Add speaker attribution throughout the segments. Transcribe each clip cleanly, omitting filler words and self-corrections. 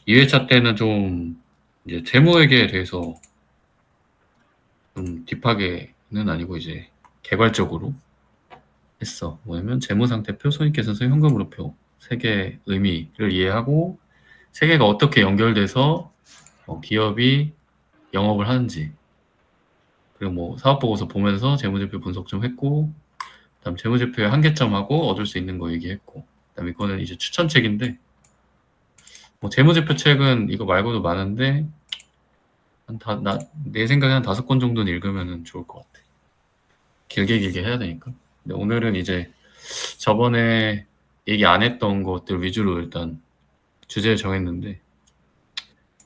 Speaker 1: 2회차 때는 좀 이제 재무회계에 대해서 좀 딥하게는 아니고 이제 개괄적으로 했어. 뭐냐면 재무상태표, 손익계산서, 현금흐름표 세 개의 의미를 이해하고 세 개가 어떻게 연결돼서 기업이 영업을 하는지, 그리고 뭐 사업보고서 보면서 재무제표 분석 좀 했고, 그다음 재무제표의 한계점하고 얻을 수 있는 거 얘기했고, 그다음 이거는 이제 추천책인데, 뭐 재무제표 책은 이거 말고도 많은데 내 생각에 한 5권 정도는 읽으면 좋을 것 같아. 길게 해야 되니까. 근데 오늘은 이제 저번에 얘기 안 했던 것들 위주로 일단 주제를 정했는데,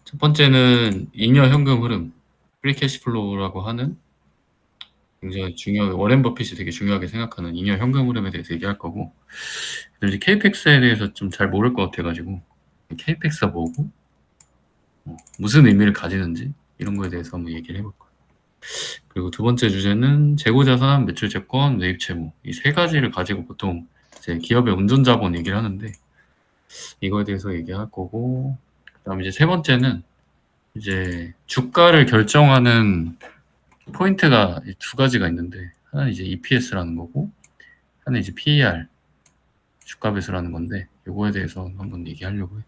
Speaker 1: 첫 번째는 잉여 현금 흐름, 프리 캐시플로우라고 하는 굉장히 워렌 버핏이 되게 중요하게 생각하는 잉여 현금 흐름에 대해서 얘기할 거고, 이제 KPX에 대해서 좀 잘 모를 것 같아가지고 KPX가 뭐고 무슨 의미를 가지는지 이런 거에 대해서 한번 얘기를 해볼 거예요. 그리고 두 번째 주제는 재고자산, 매출채권, 매입채무, 이 세 가지를 가지고 보통 이제 기업의 운전자본 얘기를 하는데 이거에 대해서 얘기할 거고, 그다음 이제 세 번째는 이제 주가를 결정하는 포인트가 두 가지가 있는데, 하나는 이제 EPS라는 거고 하나는 이제 PER, 주가 배수라는 건데, 요거에 대해서 한번 얘기하려고 해요.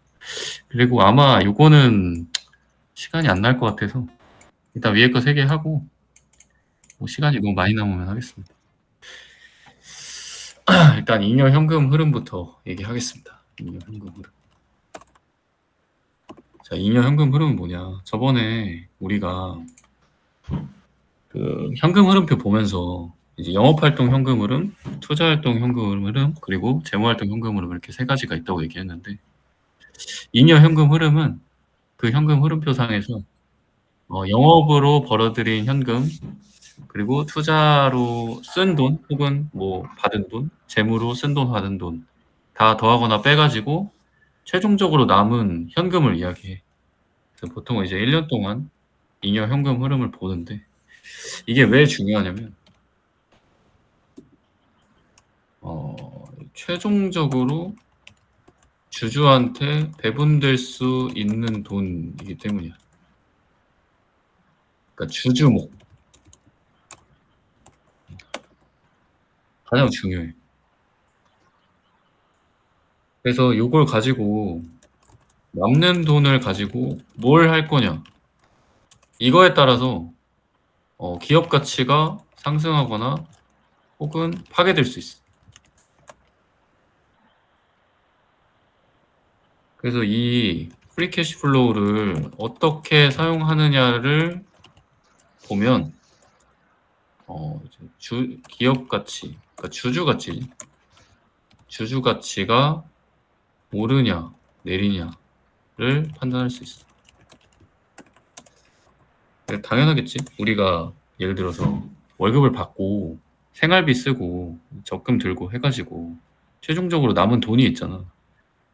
Speaker 1: 그리고 아마 요거는 시간이 안 날 것 같아서 일단 위에 거 세 개 하고, 뭐 시간이 너무 많이 남으면 하겠습니다. 일단 잉여 현금 흐름부터 얘기하겠습니다. 잉여 현금 흐름. 자, 잉여 현금 흐름은 뭐냐? 저번에 우리가 그 현금 흐름표 보면서 이제 영업활동 현금 흐름, 투자활동 현금 흐름, 그리고 재무활동 현금 흐름, 이렇게 세 가지가 있다고 얘기했는데, 잉여 현금 흐름은 그 현금 흐름표상에서 영업으로 벌어들인 현금, 그리고 투자로 쓴 돈, 혹은 뭐 받은 돈, 재무로 쓴 돈, 받은 돈 다 더하거나 빼가지고 최종적으로 남은 현금을 이야기해. 그래서 보통은 이제 1년 동안 잉여 현금 흐름을 보는데, 이게 왜 중요하냐면 최종적으로 주주한테 배분될 수 있는 돈이기 때문이야. 그러니까 주주목 가장 중요해. 그래서 요걸 가지고 남는 돈을 가지고 뭘 할 거냐, 이거에 따라서 기업 가치가 상승하거나 혹은 파괴될 수 있어. 그래서 이 프리 캐시 플로우를 어떻게 사용하느냐를 보면 기업 가치, 그러니까 주주 가치가 오르냐 내리냐를 판단할 수 있어. 당연하겠지. 우리가 예를 들어서 월급을 받고 생활비 쓰고 적금 들고 해가지고 최종적으로 남은 돈이 있잖아.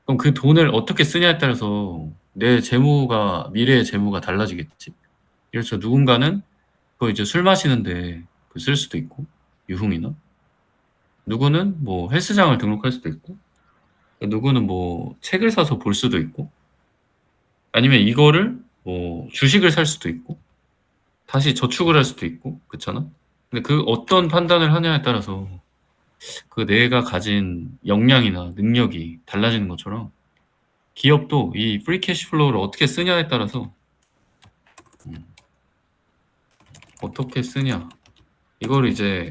Speaker 1: 그럼 그 돈을 어떻게 쓰냐에 따라서 내 재무가, 미래의 재무가 달라지겠지. 그래서 누군가는 그거 이제 술 마시는데 쓸 수도 있고, 유흥이나, 누구는 뭐 헬스장을 등록할 수도 있고, 누구는 뭐 책을 사서 볼 수도 있고, 아니면 이거를 뭐 주식을 살 수도 있고, 다시 저축을 할 수도 있고, 그렇잖아. 근데 그 어떤 판단을 하냐에 따라서 그 내가 가진 역량이나 능력이 달라지는 것처럼, 기업도 이 프리 캐시 플로우를 어떻게 쓰냐에 따라서 어떻게 쓰냐, 이거를 이제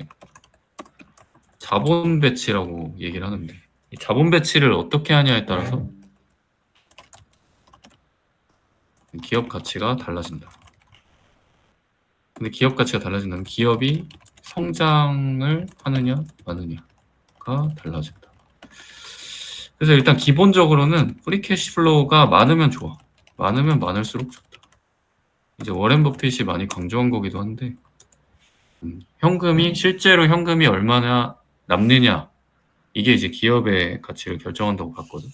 Speaker 1: 자본 배치라고 얘기를 하는데, 이 자본 배치를 어떻게 하냐에 따라서 기업 가치가 달라진다. 근데 기업 가치가 달라진다면 기업이 성장을 하느냐 마느냐가 달라진다. 그래서 일단 기본적으로는 프리 캐시 플로우가 많으면 좋아. 많으면 많을수록 좋다. 이제 워렌 버핏이 많이 강조한 거기도 한데, 실제로 현금이 얼마나 남느냐, 이게 이제 기업의 가치를 결정한다고 봤거든.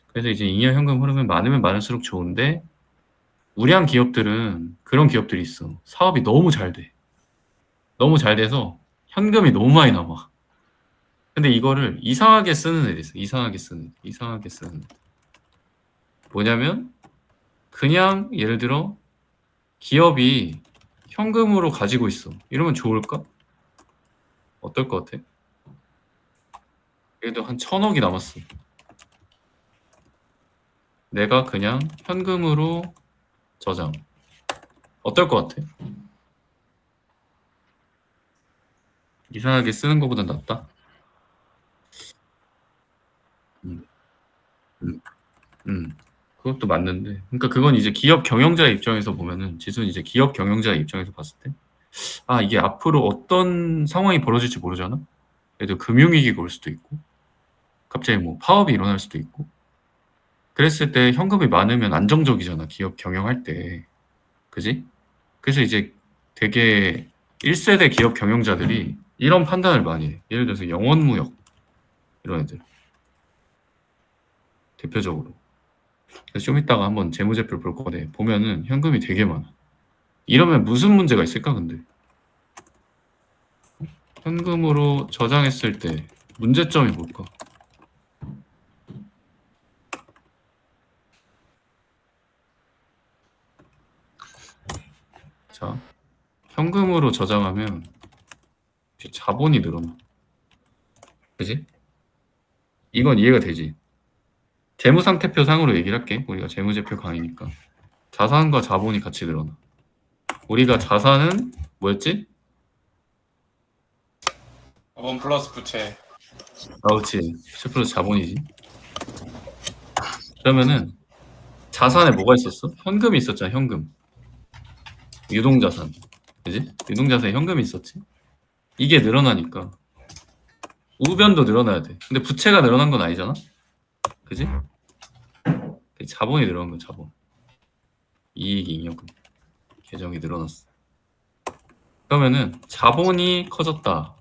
Speaker 1: 그래서 이제 잉여 현금 흐름은 많으면 많을수록 좋은데, 우량 기업들은 그런 기업들이 있어. 사업이 너무 잘 돼. 너무 잘 돼서 현금이 너무 많이 남아. 근데 이거를 이상하게 쓰는 애들 있어. 이상하게 쓰는. 뭐냐면 그냥 예를 들어 기업이 현금으로 가지고 있어. 이러면 좋을까? 어떨 것 같아? 그래도 한 1,000억이 남았어. 내가 그냥 현금으로 저장. 어떨 것 같아? 이상하게 쓰는 것보단 낫다? 음, 음, 그것도 맞는데. 그러니까 그건 이제 기업 경영자의 입장에서 보면은, 지수는 이제 기업 경영자의 입장에서 봤을 때, 아, 이게 앞으로 어떤 상황이 벌어질지 모르잖아? 예를 들어 금융위기가 올 수도 있고, 갑자기 뭐 파업이 일어날 수도 있고, 그랬을 때 현금이 많으면 안정적이잖아, 기업 경영할 때. 그지? 그래서 이제 되게 1세대 기업 경영자들이 이런 판단을 많이 해. 예를 들어서 영원무역, 이런 애들. 대표적으로. 그래서 좀 이따가 한번 재무제표를 볼 건데, 보면은 현금이 되게 많아. 이러면 무슨 문제가 있을까, 근데? 현금으로 저장했을 때 문제점이 뭘까? 자, 현금으로 저장하면 자본이 늘어나. 그지? 이건 이해가 되지? 재무상태표 상으로 얘기를 할게. 우리가 재무제표 강의니까. 자산과 자본이 같이 늘어나. 우리가 자산은 뭐였지?
Speaker 2: 원 플러스 부채.
Speaker 1: 그렇지. 10% 자본이지. 그러면은 자산에 뭐가 있었어? 현금이 있었잖아, 현금. 유동자산. 그지? 유동자산에 현금이 있었지. 이게 늘어나니까 우변도 늘어나야 돼. 근데 부채가 늘어난 건 아니잖아? 그지? 자본이 늘어난 건 자본. 이익 잉여금. 계정이 늘어났어. 그러면은 자본이 커졌다.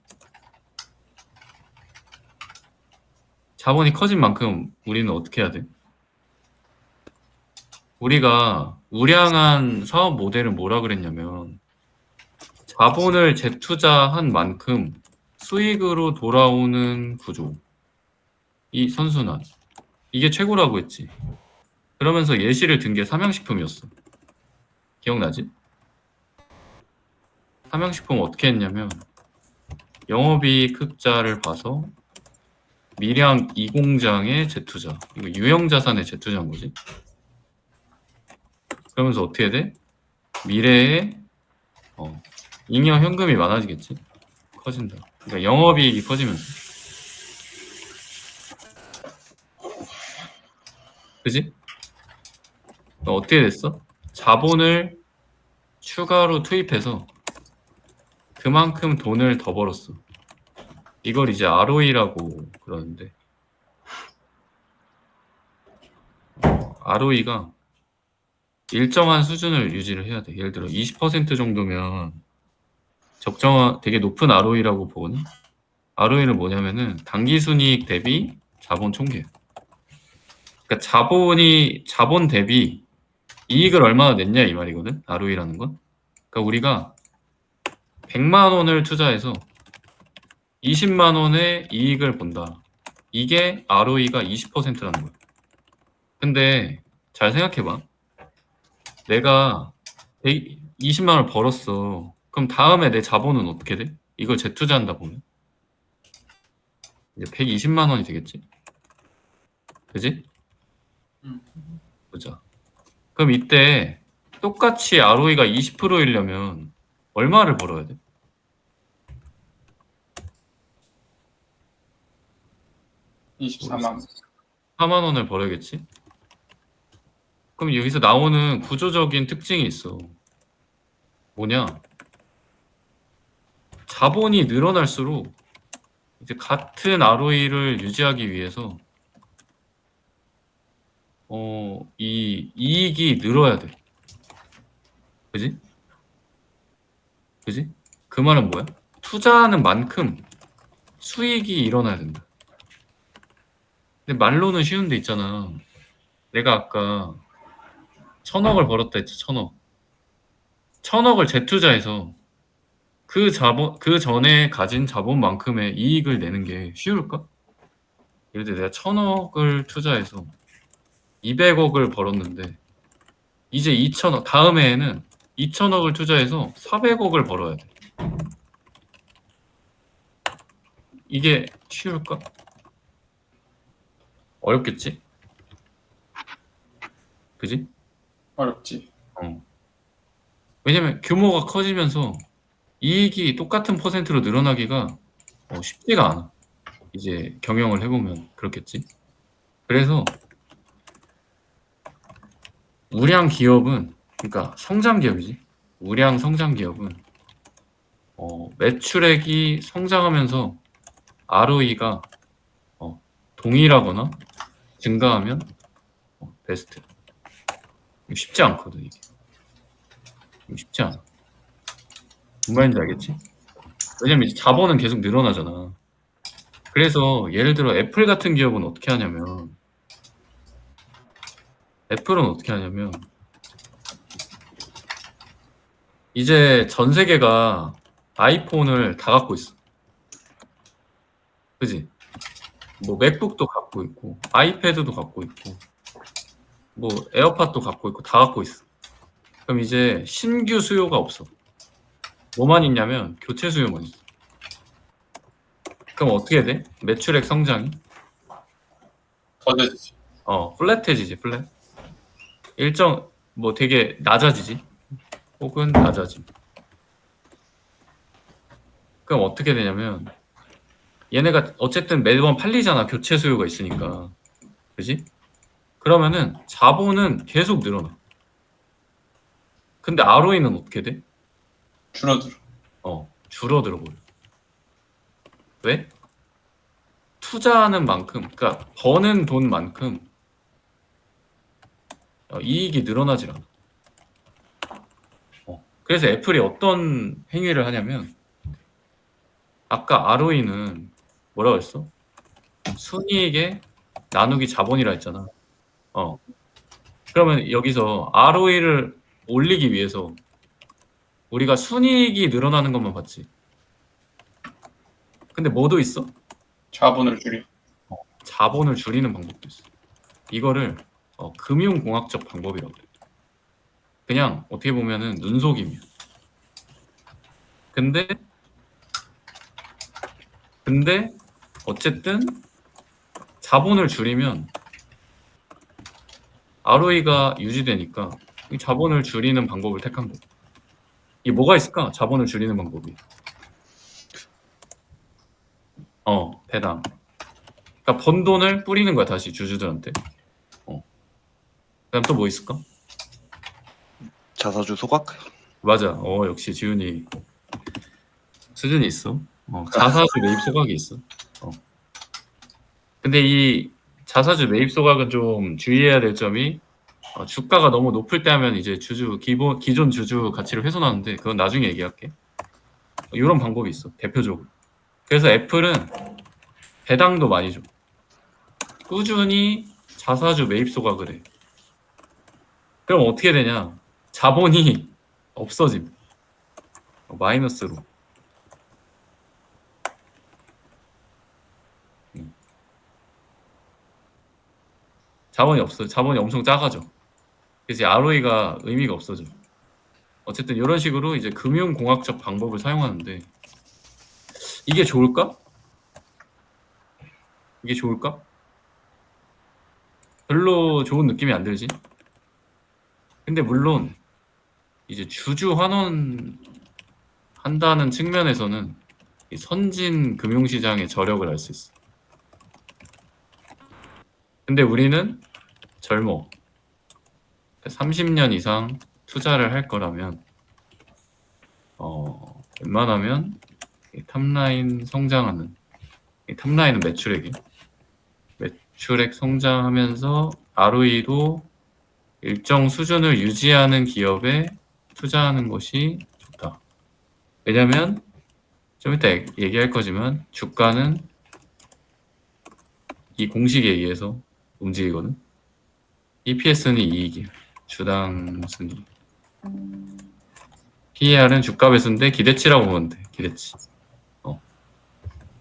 Speaker 1: 자본이 커진 만큼 우리는 어떻게 해야 돼? 우리가 우량한 사업 모델은 뭐라 그랬냐면 자본을 재투자한 만큼 수익으로 돌아오는 구조. 이 선순환. 이게 최고라고 했지. 그러면서 예시를 든 게 삼양식품이었어. 기억나지? 삼양식품 어떻게 했냐면 영업이익 흑자를 봐서 밀양 2공장에 재투자. 이거 유형자산에 재투자한 거지. 그러면서 어떻게 돼? 미래에 잉여 현금이 많아지겠지. 커진다. 그러니까 영업이익이 커지면서. 그지? 어떻게 됐어? 자본을 추가로 투입해서 그만큼 돈을 더 벌었어. 이걸 이제 ROE라고 그러는데 ROE가 일정한 수준을 유지를 해야 돼. 예를 들어 20% 정도면 적정한 되게 높은 ROE라고 보거든. ROE는 뭐냐면은 당기순이익 대비 자본 총계. 그러니까 자본 대비 이익을 얼마나 냈냐 이 말이거든. ROE라는 건. 그러니까 우리가 100만 원을 투자해서 20만 원의 이익을 본다. 이게 ROE가 20%라는 거야. 근데 잘 생각해봐. 내가 20만 원을 벌었어. 그럼 다음에 내 자본은 어떻게 돼? 이걸 재투자한다 보면 이제 120만 원이 되겠지? 그지? 보자. 그럼 이때 똑같이 ROE가 20%이려면 얼마를 벌어야 돼?
Speaker 2: 24만.
Speaker 1: 4만 원을 벌어야겠지? 그럼 여기서 나오는 구조적인 특징이 있어. 뭐냐? 자본이 늘어날수록 이제 같은 ROE를 유지하기 위해서 이 이익이 늘어야 돼. 그지? 그지? 그 말은 뭐야? 투자하는 만큼 수익이 일어나야 된다. 근데 말로는 쉬운데 있잖아. 내가 아까 1,000억을 벌었다 했지, 1,000억. 1,000억을 재투자해서 그 전에 가진 자본만큼의 이익을 내는 게 쉬울까? 예를 들어 내가 1,000억을 투자해서 200억을 벌었는데 이제 2천억 다음 해에는 2천억을 투자해서 400억을 벌어야 돼. 이게 쉬울까? 어렵겠지? 그지?
Speaker 2: 어렵지.
Speaker 1: 왜냐면 규모가 커지면서 이익이 똑같은 퍼센트로 늘어나기가 쉽지가 않아. 이제 경영을 해보면 그렇겠지. 그래서 우량 기업은, 그러니까 성장 기업이지. 우량 성장 기업은 매출액이 성장하면서 ROE가 동일하거나 증가하면 베스트. 이거 쉽지 않거든 이게. 이거 쉽지 않아. 무슨 말인지 알겠지? 왜냐면 이제 자본은 계속 늘어나잖아. 그래서 예를 들어 애플 같은 기업은 어떻게 하냐면 이제 전 세계가 아이폰을 다 갖고 있어. 그지? 뭐 맥북도 갖고 있고 아이패드도 갖고 있고 뭐 에어팟도 갖고 있고 다 갖고 있어. 그럼 이제 신규 수요가 없어. 뭐만 있냐면 교체 수요만 있어. 그럼 어떻게 돼? 매출액 성장이
Speaker 2: 더뎌지지.
Speaker 1: 플랫해지지. 플랫. 일정 뭐 되게 낮아지지. 혹은 낮아짐. 그럼 어떻게 되냐면 얘네가 어쨌든 매번 팔리잖아. 교체 수요가 있으니까. 그지? 그러면은 자본은 계속 늘어나. 근데 ROE는 어떻게 돼?
Speaker 2: 줄어들어.
Speaker 1: 줄어들어 버려. 왜? 투자하는 만큼, 그러니까 버는 돈만큼 이익이 늘어나질 않아. 그래서 애플이 어떤 행위를 하냐면 아까 ROE는 뭐라고 했어? 순이익에 나누기 자본이라 했잖아. 그러면 여기서 ROE를 올리기 위해서 우리가 순이익이 늘어나는 것만 봤지. 근데 뭐도 있어?
Speaker 2: 자본을 줄이.
Speaker 1: 자본을 줄이는 방법도 있어. 이거를 금융공학적 방법이라고 그래. 그냥 어떻게 보면은 눈속임이야. 근데 어쨌든 자본을 줄이면 ROE가 유지되니까 이 자본을 줄이는 방법을 택한 거야. 이게 뭐가 있을까? 자본을 줄이는 방법이. 배당. 그러니까 번 돈을 뿌리는 거야 다시 주주들한테. 그다음 또 뭐 있을까?
Speaker 3: 자사주 소각?
Speaker 1: 맞아. 역시 지훈이 수준이 있어. 자사주 매입 소각이 있어. 근데 이 자사주 매입 소각은 좀 주의해야 될 점이 주가가 너무 높을 때 하면 이제 기존 주주 가치를 훼손하는데 그건 나중에 얘기할게. 이런 방법이 있어 대표적으로. 그래서 애플은 배당도 많이 줘. 꾸준히 자사주 매입 소각을 해. 그럼 어떻게 되냐? 자본이 없어짐. 마이너스로. 자본이 없어. 자본이 엄청 작아져. 그래서 ROE가 의미가 없어져. 어쨌든 이런 식으로 이제 금융공학적 방법을 사용하는데 이게 좋을까? 이게 좋을까? 별로 좋은 느낌이 안 들지? 근데 물론 이제 주주 환원 한다는 측면에서는 이 선진 금융시장의 저력을 알 수 있어. 근데 우리는 젊어. 30년 이상 투자를 할 거라면 웬만하면 이 탑라인 성장하는 이 탑라인은 매출액 성장하면서 ROE도 일정 수준을 유지하는 기업에 투자하는 것이 좋다. 왜냐면 좀 이따 얘기할 거지만 주가는 이 공식에 의해서 움직이거든. EPS는 이익이야. 주당 순이익. PER은 주가 배수인데 기대치라고 보면 돼. 기대치.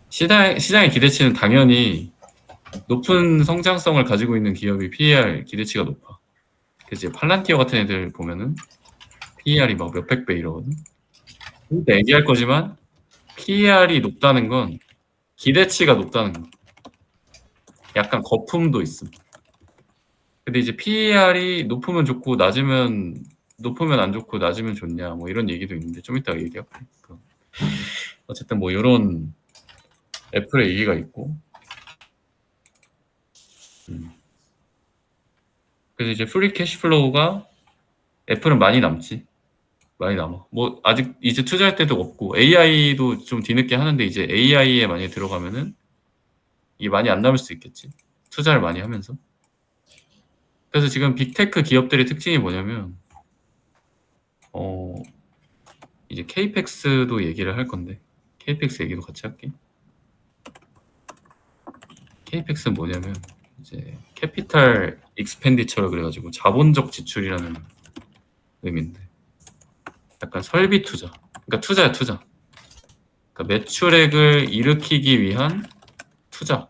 Speaker 1: 시장의 기대치는 당연히 높은 성장성을 가지고 있는 기업이 PER 기대치가 높아. 그래서 이제 팔란티어 같은 애들 보면은 PER이 막 몇백 배 이러거든. 근데 얘기할 거지만 PER이 높다는 건 기대치가 높다는 거. 약간 거품도 있음. 근데 이제 PER이 높으면 안 좋고 낮으면 좋냐 뭐 이런 얘기도 있는데 좀 이따가 얘기할게. 어쨌든 뭐 이런 애플의 얘기가 있고. 그래서 이제 프리 캐시플로우가 애플은 많이 남지. 많이 남아. 뭐 아직 이제 투자할 때도 없고 AI도 좀 뒤늦게 하는데 이제 AI에 많이 들어가면은 이게 많이 안 남을 수 있겠지. 투자를 많이 하면서. 그래서 지금 빅테크 기업들의 특징이 뭐냐면 이제 케이펙스도 얘기를 할 건데 케이펙스 얘기도 같이 할게. 케이펙스는 뭐냐면 이제 캐피탈 익스펜디처를 그래가지고 자본적 지출이라는 의미인데 약간 설비 투자. 그러니까 투자야 투자. 그러니까 매출액을 일으키기 위한 투자.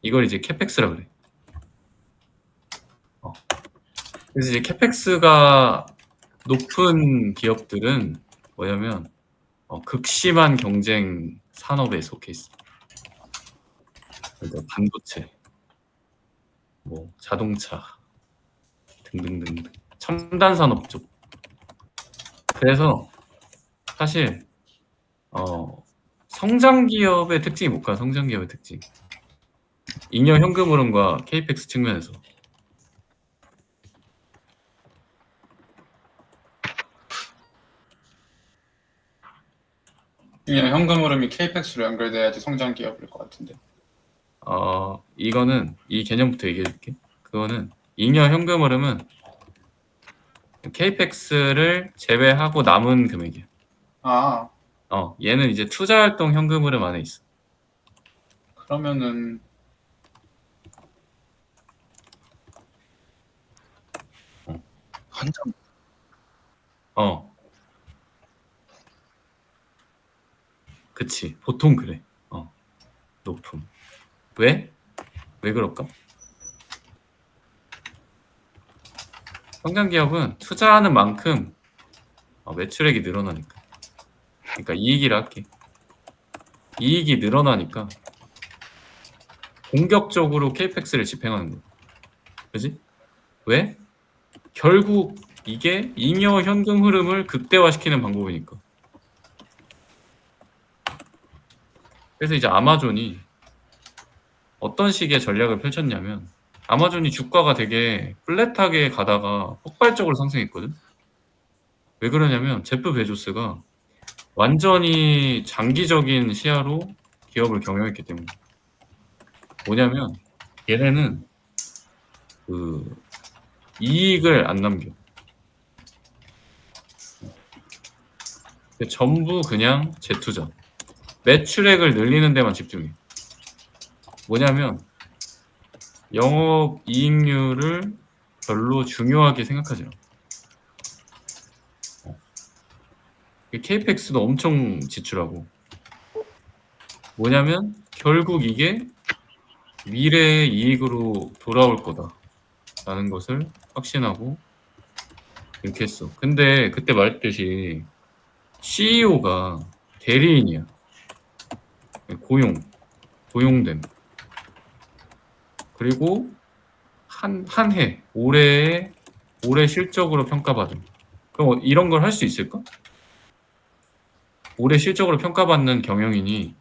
Speaker 1: 이걸 이제 캐펙스라 그래. 그래서 이제 캐펙스가 높은 기업들은 뭐냐면 극심한 경쟁 산업에 속해 있어. 그러니까 반도체, 뭐 자동차 등등등 첨단 산업 쪽. 그래서 사실 성장 기업의 특징이 뭘까? 성장 기업의 특징. 잉여 현금 흐름과 케이펙스 측면에서
Speaker 2: 그냥 현금 흐름이 KPX로 연결돼야지 성장 기업일 것 같은데.
Speaker 1: 이거는 이 개념부터 얘기해 줄게. 그거는 잉여 현금 흐름은 케이펙스를 제외하고 남은 금액이야.
Speaker 2: 아,
Speaker 1: 얘는 이제 투자 활동 현금 흐름 안에 있어.
Speaker 2: 그러면은
Speaker 3: 한참
Speaker 1: 그치. 보통 그래. 높음. 왜? 왜 그럴까? 성장 기업은 투자하는 만큼 매출액이 늘어나니까. 그러니까 이익이라 할게. 이익이 늘어나니까 공격적으로 케이펙스를 집행하는 거야. 그지? 왜? 결국 이게 잉여 현금 흐름을 극대화시키는 방법이니까. 그래서 이제 아마존이 어떤 식의 전략을 펼쳤냐면 아마존이 주가가 되게 플랫하게 가다가 폭발적으로 상승했거든. 왜 그러냐면 제프 베조스가 완전히 장기적인 시야로 기업을 경영했기 때문에. 뭐냐면 얘네는 그 이익을 안 남겨. 전부 그냥 재투자. 매출액을 늘리는 데만 집중해. 뭐냐면 영업 이익률을 별로 중요하게 생각하지 않아. 케이펙스도 엄청 지출하고. 뭐냐면 결국 이게 미래의 이익으로 돌아올 거다라는 것을 확신하고 이렇게 했어. 근데 그때 말했듯이 CEO가 대리인이야. 고용됨. 그리고 한 해, 올해 실적으로 평가받음. 그럼 이런 걸 할 수 있을까? 올해 실적으로 평가받는 경영인이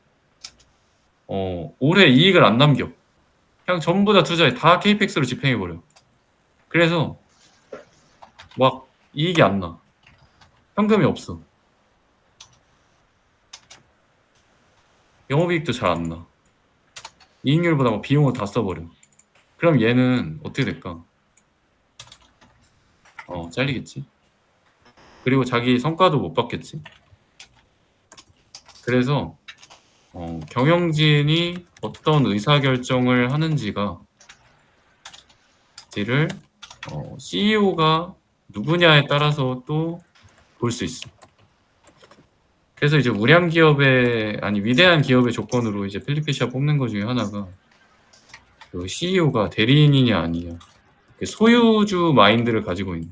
Speaker 1: 올해 이익을 안 남겨. 그냥 전부 다 투자해. 다 KPX로 집행해버려. 그래서 막 이익이 안 나. 현금이 없어. 영업이익도 잘 안 나. 이익률보다 막 비용을 다 써버려. 그럼 얘는 어떻게 될까? 잘리겠지. 그리고 자기 성과도 못 받겠지. 그래서 경영진이 어떤 의사결정을 하는지가 를 CEO가 누구냐에 따라서 또 볼 수 있어. 그래서 이제 위대한 기업의 조건으로 이제 필리피샤 뽑는 것 중에 하나가 그 CEO가 대리인이냐 아니냐 소유주 마인드를 가지고 있는.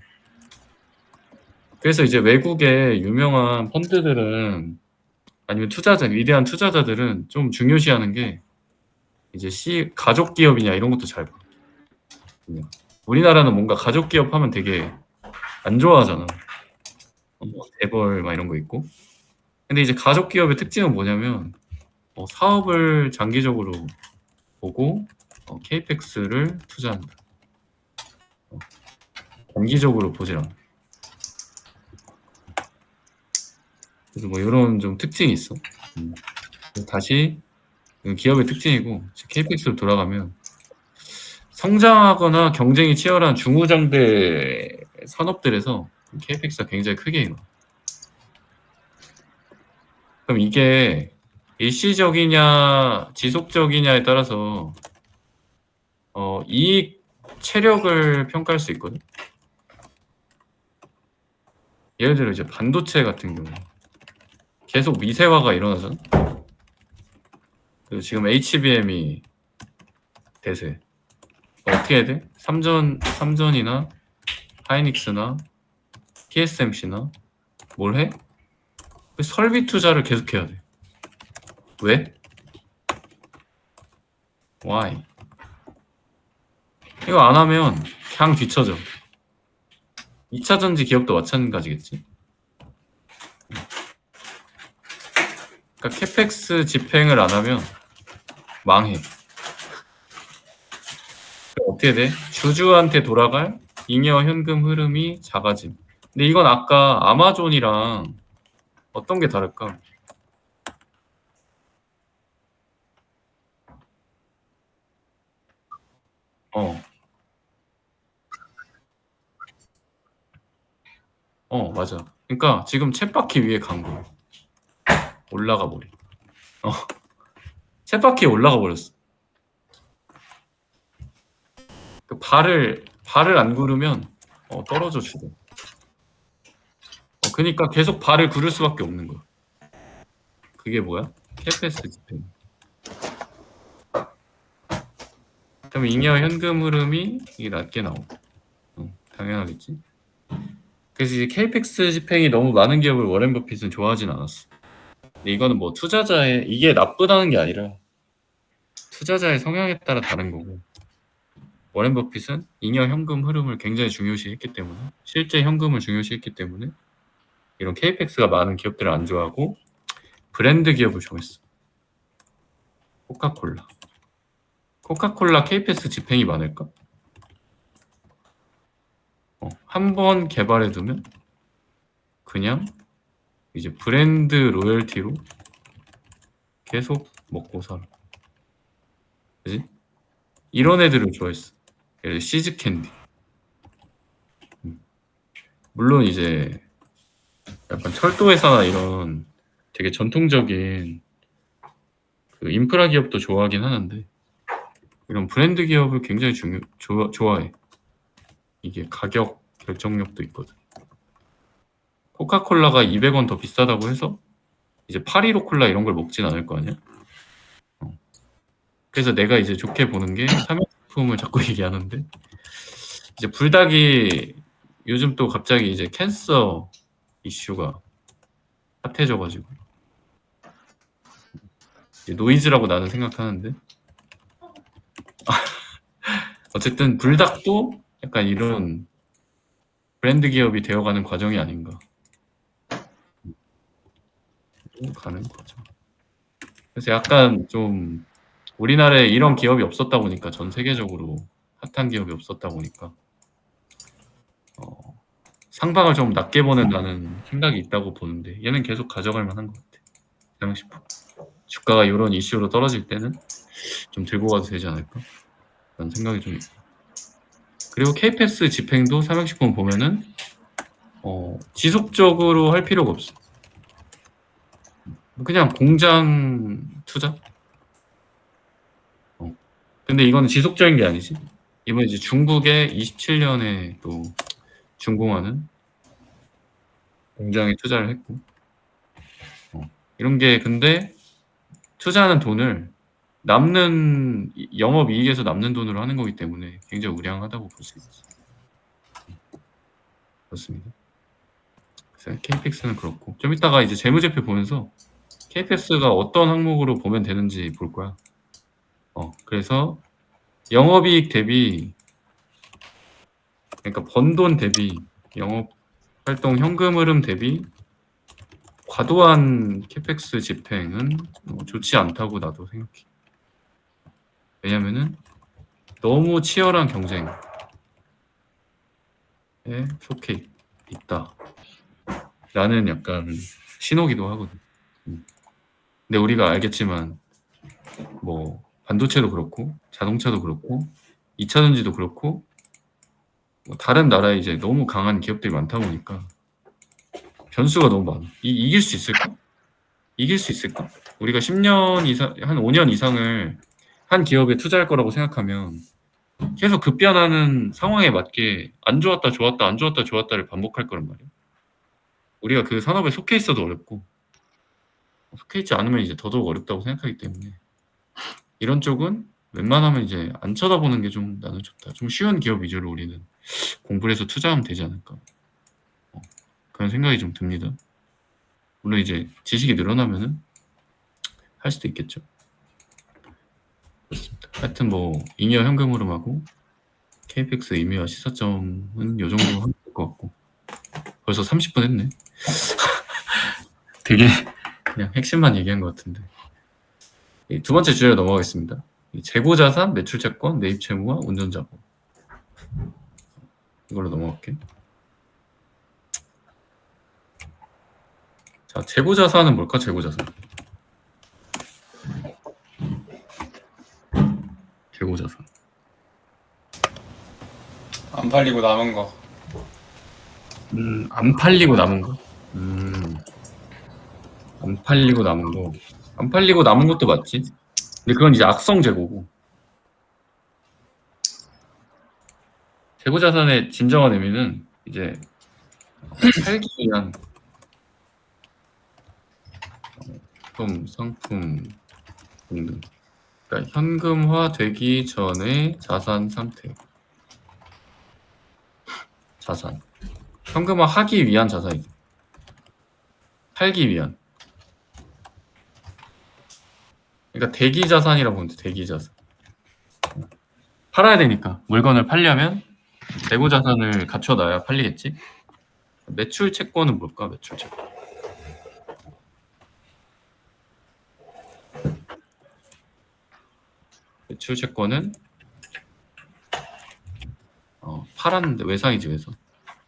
Speaker 1: 그래서 이제 외국의 유명한 펀드들은 아니면 투자자 위대한 투자자들은 좀 중요시하는 게 이제 가족 기업이냐 이런 것도 잘 봐. 우리나라는 뭔가 가족 기업 하면 되게 안 좋아하잖아. 뭐 재벌 막 이런 거 있고. 근데 이제 가족 기업의 특징은 뭐냐면 사업을 장기적으로 보고 케이펙스를 투자한다. 단기적으로 보질 않아. 그래서 뭐 이런 좀 특징이 있어. 다시 기업의 특징이고 케이펙스로 돌아가면 성장하거나 경쟁이 치열한 중후장대 산업들에서 케이펙스가 굉장히 크게 일어나. 그럼 이게 일시적이냐 지속적이냐에 따라서 이익 체력을 평가할 수 있거든. 예를 들어 이제 반도체 같은 경우 계속 미세화가 일어나잖아. 그리고 지금 HBM이 대세. 어떻게 해야 돼? 삼전이나 하이닉스나 TSMC나 뭘 해? 설비 투자를 계속해야 돼. 왜? Why? 이거 안 하면 그냥 뒤쳐져. 2차 전지 기업도 마찬가지겠지. 그러니까 캐펙스 집행을 안 하면 망해. 어떻게 돼? 주주한테 돌아갈 잉여 현금 흐름이 작아짐. 근데 이건 아까 아마존이랑 어떤 게 다를까? 맞아. 그러니까 지금 쳇바퀴 위에 간 거야. 올라가 버려. 쳇바퀴에 올라가 버렸어. 그 발을 안 구르면 떨어져 죽어. 그러니까 계속 발을 구를 수밖에 없는 거야. 그게 뭐야? 캐페스 집행. 그러면 잉여 현금 흐름이 이게 낮게 나오고. 당연하겠지. 그래서 이제 케이펙스 집행이 너무 많은 기업을 워렌 버핏은 좋아하진 않았어. 근데 이거는 뭐 투자자의 이게 나쁘다는 게 아니라 투자자의 성향에 따라 다른 거고. 워렌 버핏은 잉여 현금 흐름을 굉장히 중요시했기 때문에 실제 현금을 중요시했기 때문에 이런 케이펙스가 많은 기업들을 안 좋아하고 브랜드 기업을 좋아했어. 코카콜라 케이펙스 집행이 많을까? 한 번 개발해 두면 그냥 이제 브랜드 로열티로 계속 먹고 살아. 그지? 이런 애들을 좋아했어. 예를 들어 시즈 캔디. 물론 이제 약간 철도 회사나 이런 되게 전통적인 그 인프라 기업도 좋아하긴 하는데 이런 브랜드 기업을 굉장히 좋아해. 이게 가격 결정력도 있거든. 코카콜라가 200원 더 비싸다고 해서 이제 파리로 콜라 이런 걸 먹진 않을 거 아니야? 그래서 내가 이제 좋게 보는 게 삼양식품을 자꾸 얘기하는데 이제 불닭이 요즘 또 갑자기 이제 캔서 이슈가 핫해져가지고 이제 노이즈라고 나는 생각하는데 어쨌든 불닭도 약간 이런 브랜드 기업이 되어가는 과정이 아닌가 가는 거죠. 그래서 약간 좀 우리나라에 이런 기업이 없었다 보니까 전 세계적으로 핫한 기업이 없었다 보니까 상방을 좀 낮게 보는 나는 생각이 있다고 보는데 얘는 계속 가져갈 만한 것 같아. 삼양식품 주가가 이런 이슈로 떨어질 때는 좀 들고 가도 되지 않을까? 라는 생각이 좀 있고. 그리고 케이펙스 집행도 삼양식품 보면은 지속적으로 할 필요가 없어. 그냥 공장 투자? 근데 이거는 지속적인 게 아니지. 이번 이제 중국에 27년에 또 준공하는 공장에 투자를 했고 이런 게 근데 투자하는 돈을 남는 영업이익에서 남는 돈으로 하는 거기 때문에 굉장히 우량하다고 볼 수 있지. 그렇습니다. 그래서 KPX는 그렇고 좀 이따가 이제 재무제표 보면서 KPX가 어떤 항목으로 보면 되는지 볼 거야. 그래서 영업이익 대비 그러니까 번 돈 대비 영업활동 현금 흐름 대비 과도한 캐펙스 집행은 좋지 않다고 나도 생각해. 왜냐면은 너무 치열한 경쟁에 속해 있다 라는 약간 신호기도 하거든. 근데 우리가 알겠지만 뭐 반도체도 그렇고 자동차도 그렇고 2차 전지도 그렇고 뭐 다른 나라에 이제 너무 강한 기업들이 많다 보니까 변수가 너무 많아. 이길 수 있을까? 이길 수 있을까? 우리가 10년 이상, 한 5년 이상을 한 기업에 투자할 거라고 생각하면 계속 급변하는 상황에 맞게 안 좋았다, 좋았다, 안 좋았다, 좋았다를 반복할 거란 말이야. 우리가 그 산업에 속해 있어도 어렵고, 속해 있지 않으면 이제 더더욱 어렵다고 생각하기 때문에 이런 쪽은 웬만하면 이제 안 쳐다보는 게 좀 나는 좋다. 좀 쉬운 기업 위주로 우리는 공부를 해서 투자하면 되지 않을까. 그런 생각이 좀 듭니다. 물론 이제 지식이 늘어나면은 할 수도 있겠죠. 그렇습니다. 하여튼 뭐 잉여 현금 흐름하고 KPX 의미와 시사점은 요 정도 하면 될 것 같고 벌써 30분 했네. 되게 그냥 핵심만 얘기한 것 같은데. 두 번째 주제로 넘어가겠습니다. 재고자산, 매출채권, 매입채무와 운전자본. 이걸로 넘어갈게요. 자, 재고자산은 뭘까? 재고자산. 재고자산.
Speaker 2: 안 팔리고 남은 거.
Speaker 1: 안 팔리고 남은 거. 안 팔리고 남은 거. 안 팔리고 남은 것도 맞지. 근데 그건 이제 악성 재고고. 재고자산의 진정한 의미는 이제 팔기 위한 상품 등등. 그러니까 현금화되기 전의 자산 상태. 자산. 현금화하기 위한 자산이죠. 팔기 위한. 그러니까 대기 자산이라고 보면 돼. 대기 자산. 팔아야 되니까 물건을 팔려면 재고 자산을 갖춰놔야 팔리겠지. 매출 채권은 뭘까? 매출 채권. 매출 채권은 팔았는데 외상이지 외상.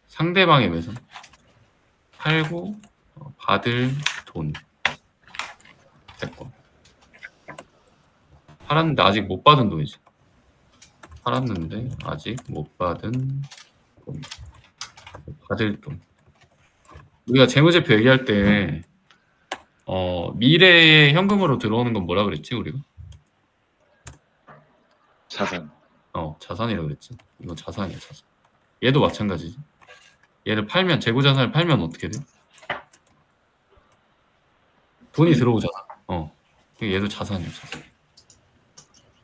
Speaker 1: 상대방의 외상. 팔고 받을 돈. 채권. 팔았는데 아직 못 받은 돈이지. 팔았는데 아직 못 받은 돈. 받을 돈. 우리가 재무제표 얘기할 때 미래에 현금으로 들어오는 건 뭐라 그랬지 우리가?
Speaker 3: 자산.
Speaker 1: 자산이라고 그랬지. 이건 자산이야 자산. 얘도 마찬가지지. 얘를 팔면 재고 자산을 팔면 어떻게 돼? 돈이 들어오잖아. 얘도 자산이야 자산.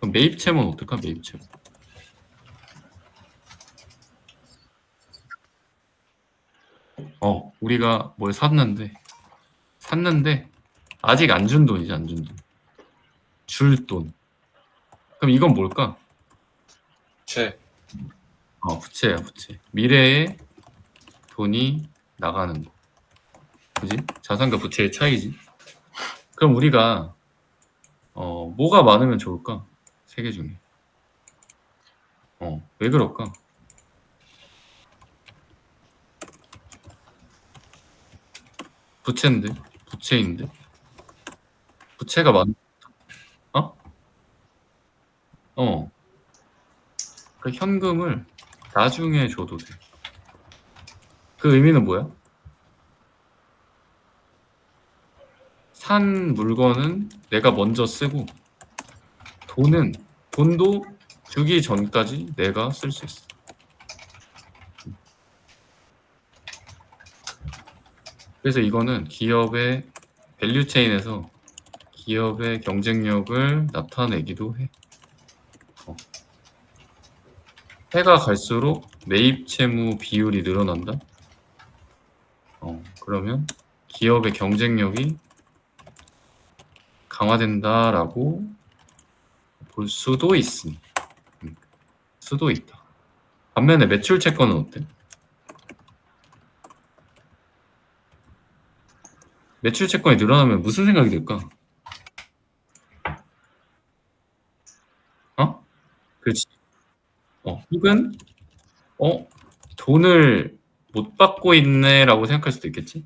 Speaker 1: 그럼 매입 채무는 어떨까? 매입 채무. 우리가 뭘 샀는데 아직 안 준 돈이지 안 준 돈. 줄 돈. 그럼 이건 뭘까?
Speaker 2: 부채.
Speaker 1: 부채야 부채. 미래에 돈이 나가는 거. 그지? 자산과 부채의 차이지. 그럼 우리가 뭐가 많으면 좋을까? 세 개 중에. 왜 그럴까? 부채인데 부채가 많. 그 현금을 나중에 줘도 돼. 그 의미는 뭐야? 산 물건은 내가 먼저 쓰고 돈도 주기 전까지 내가 쓸 수 있어. 그래서 이거는 기업의 밸류 체인에서 기업의 경쟁력을 나타내기도 해. 해가 갈수록 매입 채무 비율이 늘어난다. 그러면 기업의 경쟁력이 강화된다라고 볼 수도 있음. 수도 있다. 반면에 매출 채권은 어때? 매출 채권이 늘어나면 무슨 생각이 들까? 그렇지. 혹은 돈을 못 받고 있네라고 생각할 수도 있겠지.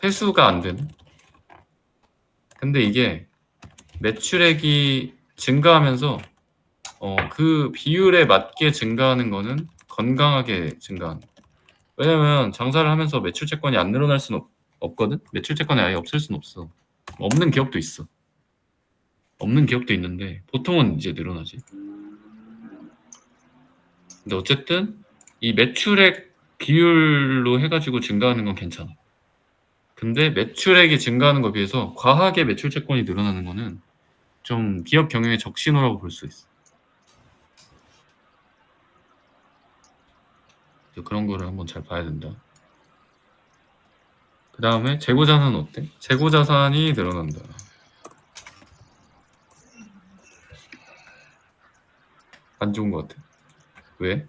Speaker 1: 회수가 안 되는. 근데 이게 매출액이 증가하면서 그 비율에 맞게 증가하는 거는 건강하게 증가하는. 왜냐면 장사를 하면서 매출 채권이 안 늘어날 수는 없거든. 매출 채권이 아예 없을 수는 없어. 없는 기업도 있어. 없는 기업도 있는데 보통은 이제 늘어나지. 근데 어쨌든 이 매출액 비율로 해가지고 증가하는 건 괜찮아. 근데 매출액이 증가하는 거에 비해서 과하게 매출 채권이 늘어나는 거는 좀 기업 경영의 적신호라고 볼 수 있어. 그런 거를 한번 잘 봐야 된다. 그 다음에 재고자산은 어때? 재고자산이 늘어난다. 안 좋은 것 같아. 왜?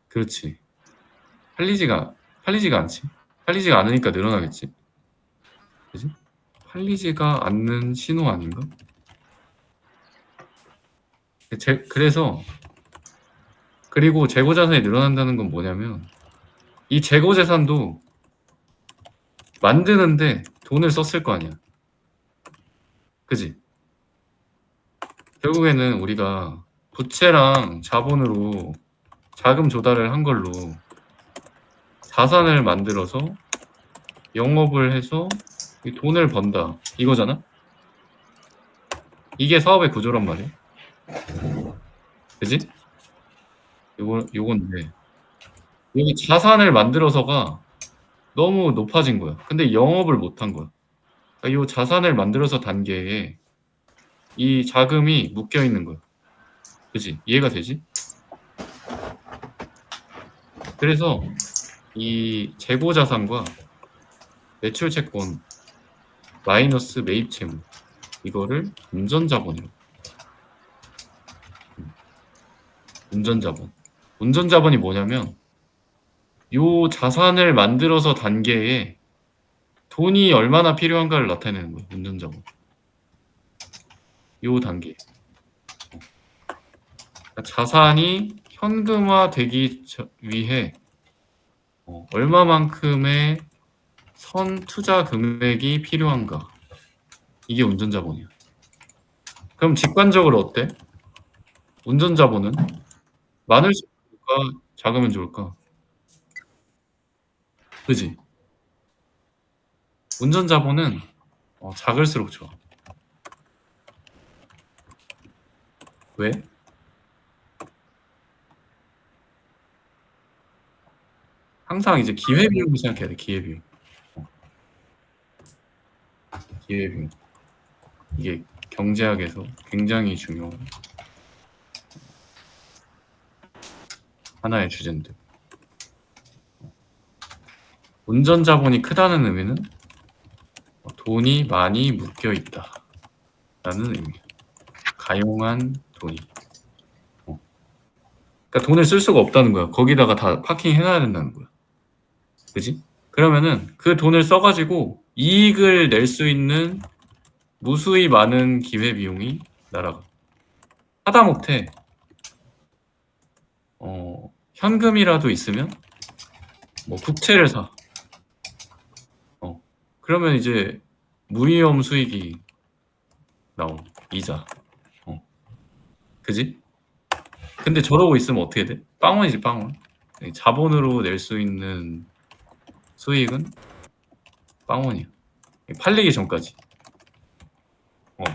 Speaker 1: 그렇지. 팔리지가 않지. 팔리지가 않으니까 늘어나겠지. 그지? 팔리지가 않는 신호 아닌가? 그래서 그리고 재고자산이 늘어난다는 건 뭐냐면 이 재고자산도 만드는데 돈을 썼을 거 아니야. 그지? 결국에는 우리가 부채랑 자본으로 자금 조달을 한 걸로 자산을 만들어서 영업을 해서 돈을 번다 이거잖아. 이게 사업의 구조란 말이야. 그지? 요건데 여기 자산을 만들어서가 너무 높아진 거야. 근데 영업을 못한 거야. 그러니까 이 자산을 만들어서 단계에 이 자금이 묶여 있는 거야. 그지? 이해가 되지? 그래서 이 재고 자산과 매출 채권 마이너스 매입 채무 이거를 운전자본이라고. 운전자본. 운전자본이 뭐냐면 요 자산을 만들어서 단계에 돈이 얼마나 필요한가를 나타내는 거예요. 운전자본. 요 단계. 그러니까 자산이 현금화되기 위해 얼마만큼의 선 투자 금액이 필요한가. 이게 운전자본이야. 그럼 직관적으로 어때? 운전자본은 많을수록 좋을까? 작으면 좋을까? 그지? 운전자본은 작을수록 좋아. 왜? 항상 이제 기회비용을 생각해야 돼. 기회비용. 기회비용. 이게 경제학에서 굉장히 중요한 하나의 주제인데. 운전자본이 크다는 의미는 돈이 많이 묶여 있다라는 의미야. 가용한 돈이. 그러니까 돈을 쓸 수가 없다는 거야. 거기다가 다 파킹 해놔야 된다는 거야. 그지? 그러면은 그 돈을 써가지고 이익을 낼 수 있는 무수히 많은 기회비용이 날아가. 하다못해 현금이라도 있으면 뭐 국채를 사. 그러면 이제 무위험 수익이 나오. 이자. 그지? 근데 저러고 있으면 어떻게 돼? 빵원이지 빵원. 자본으로 낼 수 있는 수익은 빵원이야. 팔리기 전까지.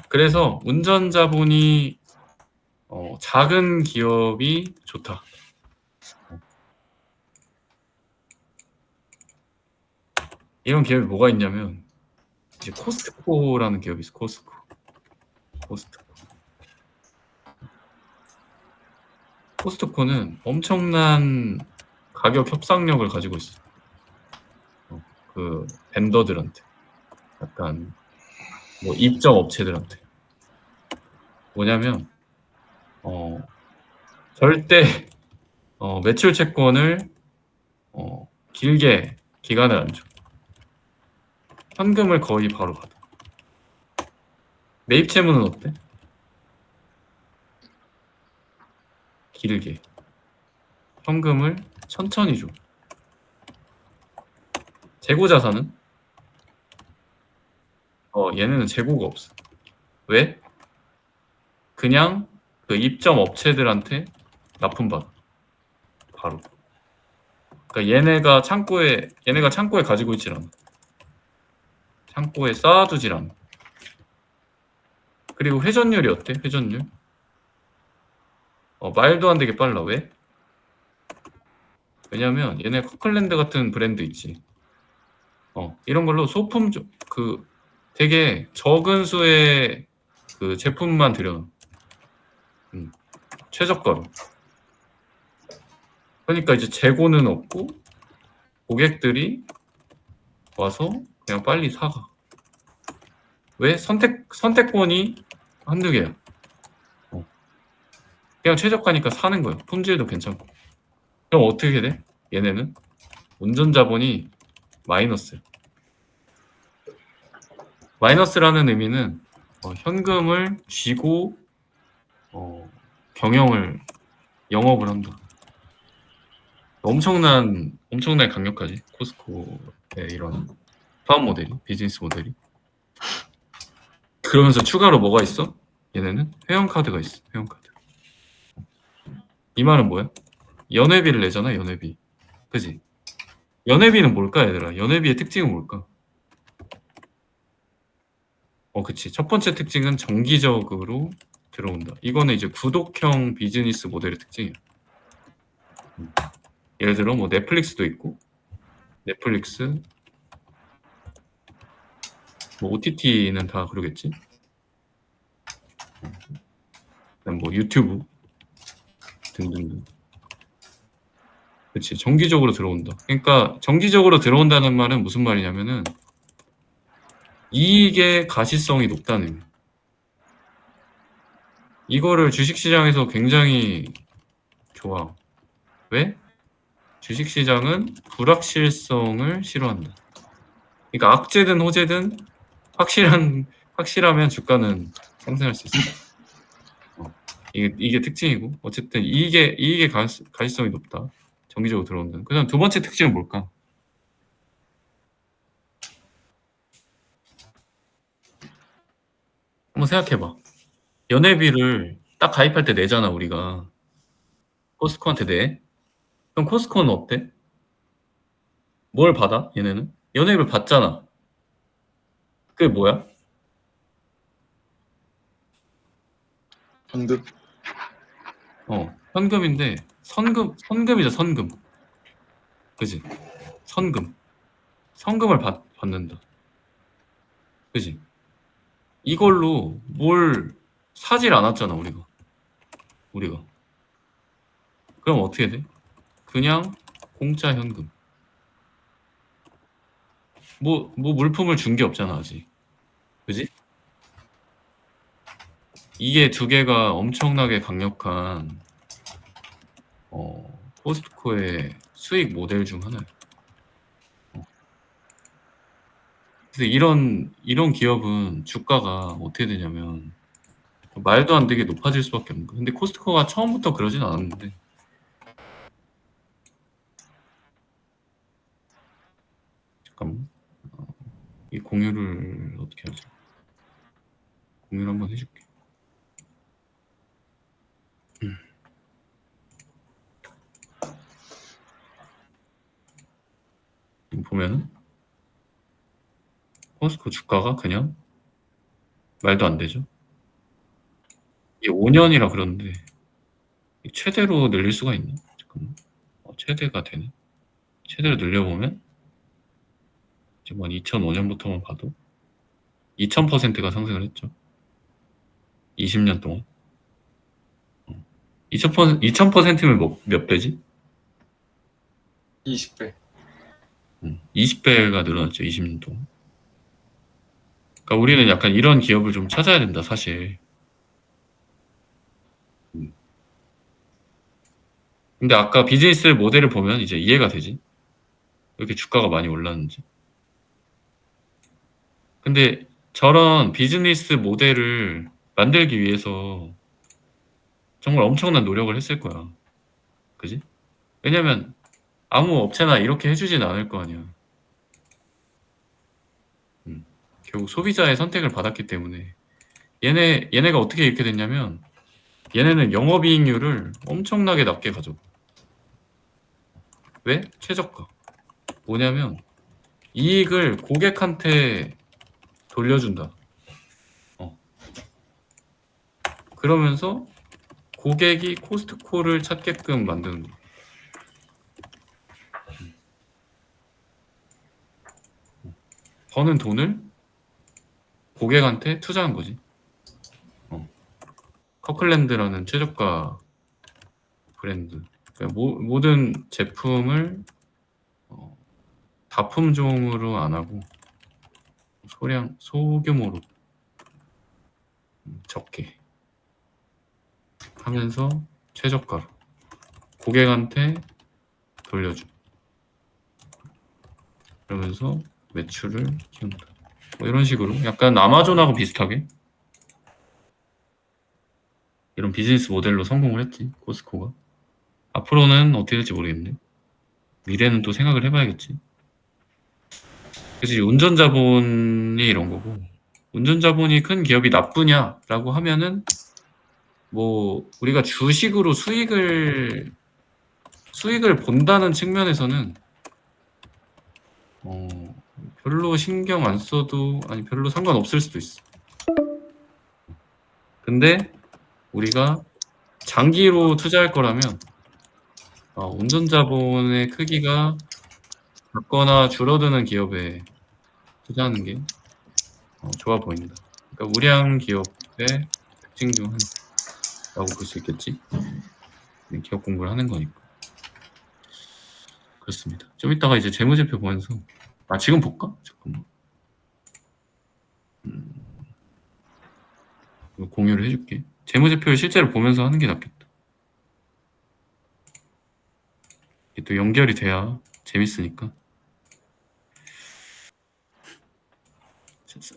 Speaker 1: 그래서 운전자본이 작은 기업이 좋다. 이런 기업이 뭐가 있냐면 이제 코스트코라는 기업이 있어. 코스트코는 엄청난 가격 협상력을 가지고 있어. 그 벤더들한테, 약간 뭐 입점 업체들한테. 뭐냐면 절대 매출 채권을 길게 기간을 안 줘. 현금을 거의 바로 받아. 매입 채무는 어때? 길게. 현금을 천천히 줘. 재고 자산은 얘네는 재고가 없어. 왜? 그냥 그 입점 업체들한테 납품받아. 바로. 그러니까 얘네가 창고에 가지고 있질 않아. 창고에 쌓아두질 않아. 그리고 회전율이 어때? 회전율? 말도 안 되게 빨라. 왜? 왜냐면 얘네 커클랜드 같은 브랜드 있지. 이런 걸로 소품 그 되게 적은 수의 그 제품만 들여놔. 최저가로. 그러니까 이제 재고는 없고 고객들이 와서 그냥 빨리 사가. 왜? 선택권이 한두 개야. 그냥 최저가니까 사는 거야. 품질도 괜찮고. 그럼 어떻게 돼? 얘네는 운전 자본이 마이너스야. 마이너스라는 의미는 현금을 쥐고 영업을 한다. 엄청나게 강력하지. 코스코의 이런 사업 모델이, 비즈니스 모델이. 그러면서 추가로 뭐가 있어? 얘네는 회원카드가 있어. 회원카드. 이 말은 뭐야? 연회비를 내잖아. 연회비. 그지? 연회비는 뭘까, 얘들아? 연회비의 특징은 뭘까? 그치. 첫 번째 특징은 정기적으로 들어온다. 이거는 이제 구독형 비즈니스 모델의 특징이야. 예를 들어 뭐 넷플릭스도 있고, 넷플릭스, 뭐 OTT는 다 그러겠지. 그다음 뭐 유튜브 등등등. 그치. 정기적으로 들어온다. 그러니까 정기적으로 들어온다는 말은 무슨 말이냐면은 이익의 가시성이 높다는 의미. 이거를 주식시장에서 굉장히 좋아. 왜? 주식시장은 불확실성을 싫어한다. 그러니까 악재든 호재든 확실하면 주가는 상승할 수 있어. 이게 특징이고, 어쨌든 이익의 가시성이 높다. 정기적으로 들어온다는. 그다음 두 번째 특징은 뭘까? 한번 생각해봐. 연회비를 딱 가입할 때 내잖아, 우리가. 코스트코한테 내. 그럼 코스트코는 어때? 뭘 받아? 얘네는? 연회비를 받잖아. 그게 뭐야?
Speaker 2: 현금.
Speaker 1: 현금인데 선금이죠, 선금. 그지? 선금. 성금을 받는다. 그지? 이걸로 뭘 사질 않았잖아, 우리가. 그럼 어떻게 돼? 그냥 공짜 현금. 뭐 물품을 준 게 없잖아, 아직. 그지? 이게 두 개가 엄청나게 강력한 코스트코의 수익 모델 중 하나예요. 그래서 이런 기업은 주가가 어떻게 되냐면 말도 안 되게 높아질 수밖에 없는 거야. 근데 코스트코가 처음부터 그러진 않았는데. 잠깐만. 이 공유를 어떻게 하지? 공유를 한번 해줄게. 보면은 코스트코 주가가 그냥 말도 안 되죠. 이게 5년이라 그러는데 최대로 늘릴 수가 있나? 잠깐만. 최대가 되네. 최대로 늘려보면 지금 한 2005년부터만 봐도 2000%가 상승을 했죠. 20년 동안. 2000%면 몇 배지?
Speaker 2: 20배.
Speaker 1: 20배가 늘어났죠. 20년 동안. 그러니까 우리는 약간 이런 기업을 좀 찾아야 된다, 사실. 근데 아까 비즈니스 모델을 보면 이제 이해가 되지. 왜 이렇게 주가가 많이 올랐는지. 근데 저런 비즈니스 모델을 만들기 위해서 정말 엄청난 노력을 했을 거야. 그지? 왜냐면 아무 업체나 이렇게 해주진 않을 거 아니야. 결국 소비자의 선택을 받았기 때문에 얘네가 어떻게 이렇게 됐냐면 얘네는 영업이익률을 엄청나게 낮게 가져. 왜? 최저가. 뭐냐면 이익을 고객한테 돌려준다. 그러면서 고객이 코스트코를 찾게끔 만드는 거야. 버는 돈을 고객한테 투자한 거지. 커클랜드라는 최저가 브랜드. 그러니까 모든 제품을 다품종으로 안 하고 소규모로 적게 하면서 최저가로 고객한테 돌려줘. 그러면서 매출을 키운다. 뭐 이런 식으로 약간 아마존하고 비슷하게 이런 비즈니스 모델로 성공을 했지, 코스코가. 앞으로는 어떻게 될지 모르겠네. 미래는 또 생각을 해봐야겠지. 그래서 운전 자본이 이런 거고, 운전 자본이 큰 기업이 나쁘냐라고 하면은 뭐 우리가 주식으로 수익을 본다는 측면에서는 별로 신경 안 써도 아니 별로 상관없을 수도 있어. 근데 우리가 장기로 투자할 거라면 운전 자본의 크기가 작거나 줄어드는 기업에 투자하는 게 좋아 보인다. 그러니까 우량 기업의 특징 중 하나라고 볼 수 있겠지. 기업 공부를 하는 거니까. 그렇습니다. 좀 이따가 이제 재무제표 보면서 지금 볼까? 잠깐만. 공유를 해줄게. 재무제표를 실제로 보면서 하는 게 낫겠다. 이게 또 연결이 돼야 재밌으니까.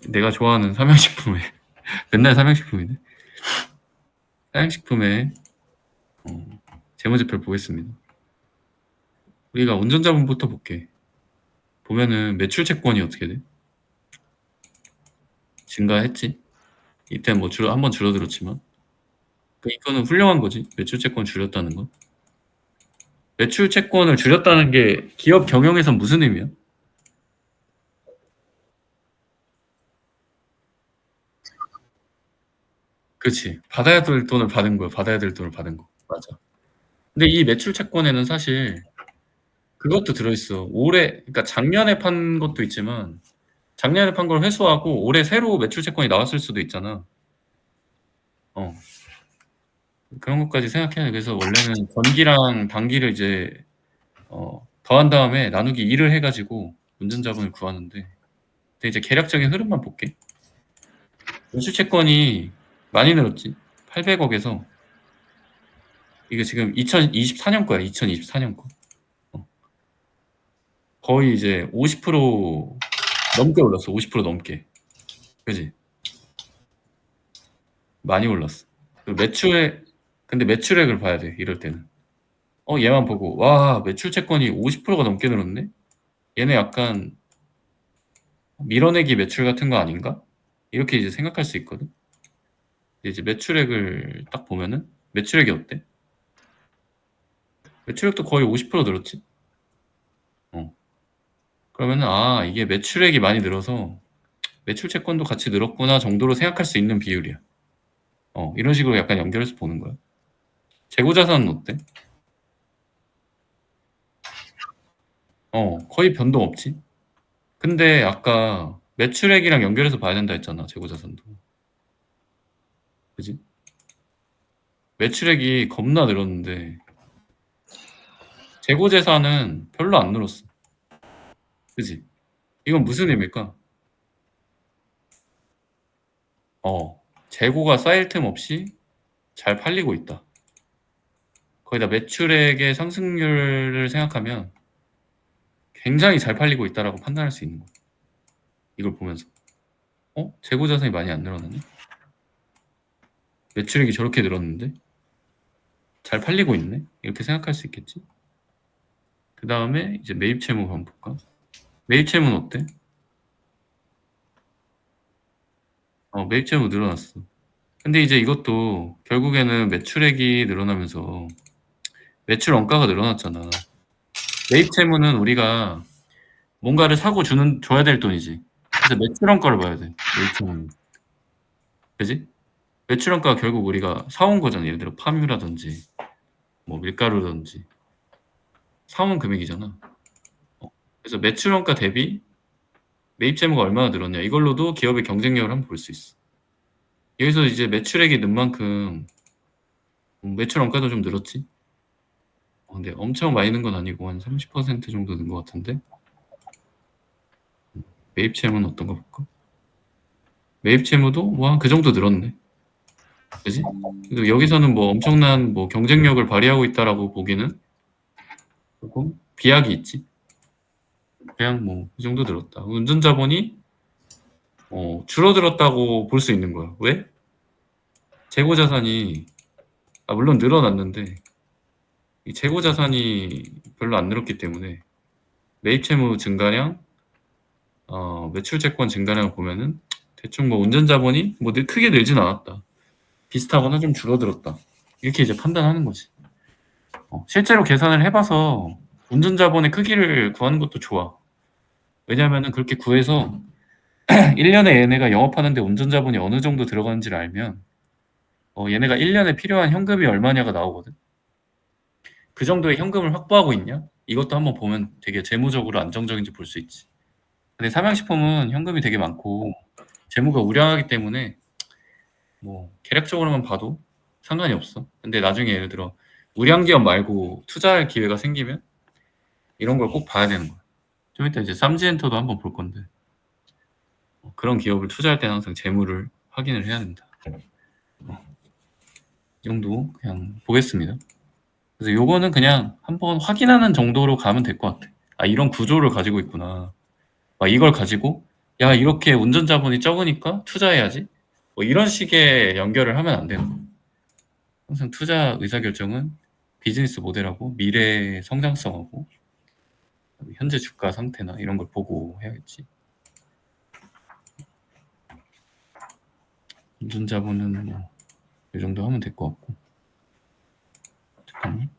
Speaker 1: 내가 좋아하는 삼양식품에 맨날 삼양식품이네. 삼양식품의 재무제표를 보겠습니다. 우리가 운전자분부터 볼게. 보면은 매출 채권이 어떻게 돼? 증가했지. 이때 뭐 한번 줄어들었지만 이거는 훌륭한 거지. 매출 채권 줄였다는 건. 매출 채권을 줄였다는 게 기업 경영에선 무슨 의미야? 그렇지. 받아야 될 돈을 받은 거야. 받아야 될 돈을 받은 거. 맞아. 근데 이 매출 채권에는 사실 그것도 들어있어. 그러니까 작년에 판 것도 있지만 작년에 판 걸 회수하고 올해 새로 매출 채권이 나왔을 수도 있잖아. 그런 것까지 생각해야 돼. 그래서 원래는 전기랑 단기를 이제 더한 다음에 나누기 2를 해가지고 운전자분을 구하는데, 근데 이제 계략적인 흐름만 볼게. 매출 채권이 많이 늘었지. 800억에서 이게 지금 2024년 거야. 2024년 거. 거의 이제 50% 넘게 올랐어. 50% 넘게. 그지? 많이 올랐어. 근데 매출액을 봐야 돼. 이럴 때는. 얘만 보고 와 매출 채권이 50%가 넘게 늘었네. 얘네 약간 밀어내기 매출 같은 거 아닌가? 이렇게 이제 생각할 수 있거든. 근데 이제 매출액을 딱 보면은 매출액이 어때? 매출액도 거의 50% 늘었지. 그러면은 이게 매출액이 많이 늘어서 매출 채권도 같이 늘었구나 정도로 생각할 수 있는 비율이야. 이런 식으로 약간 연결해서 보는 거야. 재고 자산은 어때? 거의 변동 없지. 근데 아까 매출액이랑 연결해서 봐야 된다 했잖아, 재고 자산도. 그지? 매출액이 겁나 늘었는데 재고 자산은 별로 안 늘었어. 그지? 이건 무슨 의미일까? 재고가 쌓일 틈 없이 잘 팔리고 있다. 거기다 매출액의 상승률을 생각하면 굉장히 잘 팔리고 있다라고 판단할 수 있는 거야. 이걸 보면서. 재고 자산이 많이 안 늘어나네? 매출액이 저렇게 늘었는데? 잘 팔리고 있네? 이렇게 생각할 수 있겠지? 그 다음에 이제 매입 채무 한번 볼까? 매입 채무는 어때? 매입 채무 늘어났어. 근데 이제 이것도 결국에는 매출액이 늘어나면서 매출 원가가 늘어났잖아. 매입 채무는 우리가 뭔가를 사고 줘야 될 돈이지. 그래서 매출 원가를 봐야 돼. 매입 채무는. 그지? 매출 원가가 결국 우리가 사온 거잖아. 예를 들어 파묘라든지 뭐 밀가루라든지 사온 금액이잖아. 그래서 매출 원가 대비 매입 채무가 얼마나 늘었냐 이걸로도 기업의 경쟁력을 한번 볼 수 있어. 여기서 이제 매출액이 는 만큼 매출 원가도 좀 늘었지. 근데 엄청 많이 는 건 아니고 한 30% 정도 는 것 같은데. 매입 채무는 어떤가 볼까? 매입 채무도 뭐 한 그 정도 늘었네. 그지? 근데 여기서는 뭐 엄청난 뭐 경쟁력을 발휘하고 있다라고 보기는 조금 비약이 있지. 그냥 뭐 이 정도 늘었다. 운전자본이 줄어들었다고 볼 수 있는 거야. 왜? 재고 자산이 물론 늘어났는데 이 재고 자산이 별로 안 늘었기 때문에 매입 채무 증가량, 매출 채권 증가량을 보면은 대충 뭐 운전자본이 뭐 크게 늘진 않았다. 비슷하거나 좀 줄어들었다. 이렇게 이제 판단하는 거지. 실제로 계산을 해봐서 운전자본의 크기를 구하는 것도 좋아. 왜냐하면은 그렇게 구해서 1년에 얘네가 영업하는데 운전자본이 어느 정도 들어가는지를 알면 얘네가 1년에 필요한 현금이 얼마냐가 나오거든. 그 정도의 현금을 확보하고 있냐? 이것도 한번 보면 되게 재무적으로 안정적인지 볼 수 있지. 근데 삼양식품은 현금이 되게 많고 재무가 우량하기 때문에 뭐 계략적으로만 봐도 상관이 없어. 근데 나중에 예를 들어 우량 기업 말고 투자할 기회가 생기면 이런 걸 꼭 봐야 되는 거야. 좀 이따 이제 삼지엔터도 한번 볼 건데 그런 기업을 투자할 때는 항상 재무를 확인을 해야 된다. 이 정도 그냥 보겠습니다. 그래서 요거는 그냥 한번 확인하는 정도로 가면 될 것 같아. 이런 구조를 가지고 있구나. 이걸 가지고 야 이렇게 운전자본이 적으니까 투자해야지. 뭐 이런 식의 연결을 하면 안 되는 거야. 항상 투자 의사결정은 비즈니스 모델하고 미래 성장성하고 현재 주가 상태나 이런 걸 보고 해야겠지. 운전자본은 뭐 이 정도 하면 될 것 같고. 잠깐만.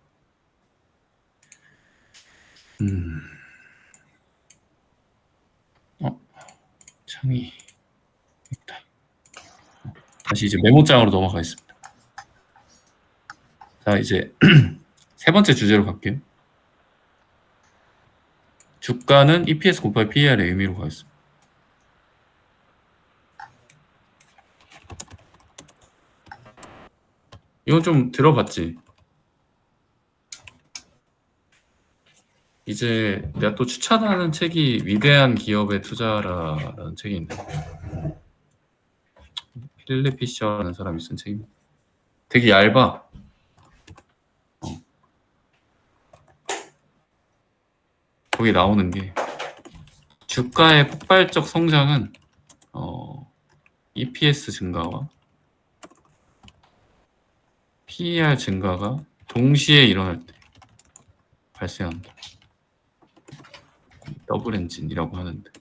Speaker 1: 창이 있다. 다시 이제 메모장으로 넘어가겠습니다. 자 이제 세 번째 주제로 갈게요. 주가는 EPS 곱하기 PER의 의미로 가겠습니다. 이건 좀 들어봤지? 이제 내가 또 추천하는 책이 위대한 기업의 투자라는 책이 있는데 필립 피셔라는 사람이 쓴 책입니다. 되게 얇아. 거기 나오는 게 주가의 폭발적 성장은 EPS 증가와 PER 증가가 동시에 일어날 때 발생한다. 더블 엔진이라고 하는데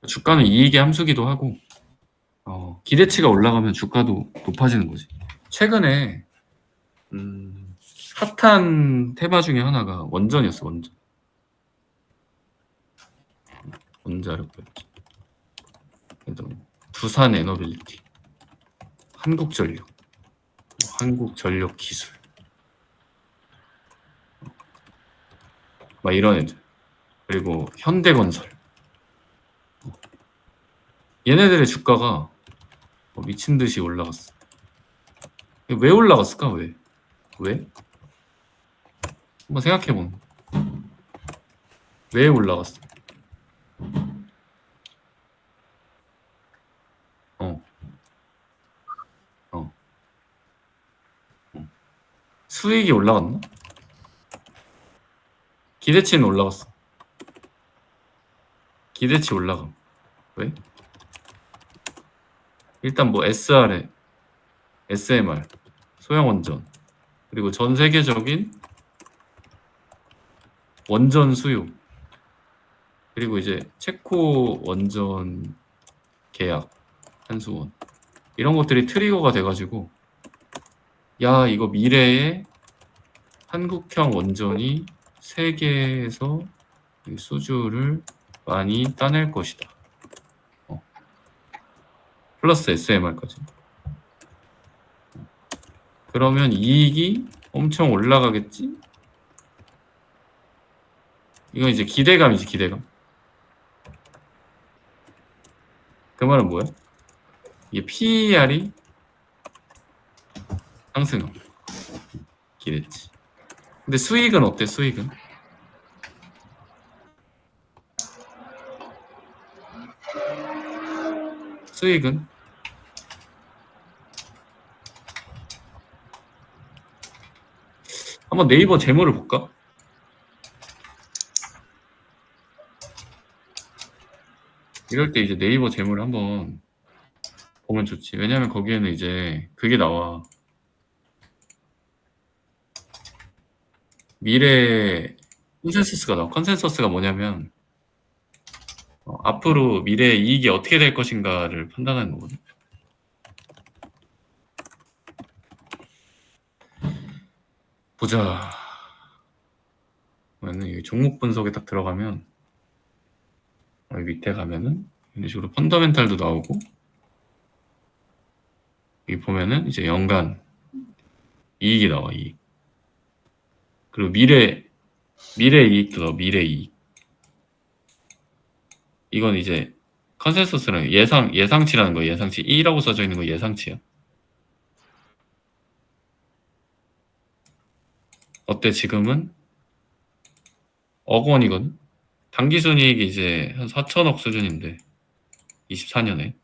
Speaker 1: 주가는 이익의 함수기도 하고 기대치가 올라가면 주가도 높아지는 거지. 최근에 핫한 테마 중에 하나가 원전이었어. 원자력발전. 두산 에너빌리티, 한국전력, 한국전력기술, 막 이런 애들. 그리고 현대건설. 얘네들의 주가가 미친 듯이 올라갔어. 왜 올라갔을까? 왜? 한번 생각해보면 왜 올라갔어? 어. 수익이 올라갔나? 기대치는 올라갔어. 기대치 올라감. 왜? 일단 뭐 SR에 SMR, 소형 원전, 그리고 전 세계적인 원전 수요, 그리고 이제 체코 원전 계약, 한수원, 이런 것들이 트리거가 돼가지고 야, 이거 미래에 한국형 원전이 세계에서 수주를 많이 따낼 것이다. 플러스 SMR까지. 그러면 이익이 엄청 올라가겠지? 이건 이제 기대감이지, 기대감. 그 말은 뭐야? 이게 PER이 상승함. 기대치. 근데 수익은 어때? 수익은? 수익은? 한번 네이버 재무를 볼까? 이럴 때 이제 네이버 재무를 한번 보면 좋지. 왜냐면 거기에는 이제 그게 나와. 미래 컨센서스가 나와. 컨센서스가 뭐냐면 앞으로 미래 이익이 어떻게 될 것인가를 판단하는 거거든. 보자. 그러면 여기 종목 분석에 딱 들어가면 여기 밑에 가면은 이런 식으로 펀더멘탈도 나오고, 여기 보면은 이제 연간 이익이 나와. 이익. 그리고 미래 이익도 나와. 미래 이익. 이건 이제 컨센서스는 예상치라는 거야. 예상치. 2라고 써져 있는 거 예상치야. 어때? 지금은 억 원이거든. 당기순이익이 이제 한 4천억 수준인데 24년에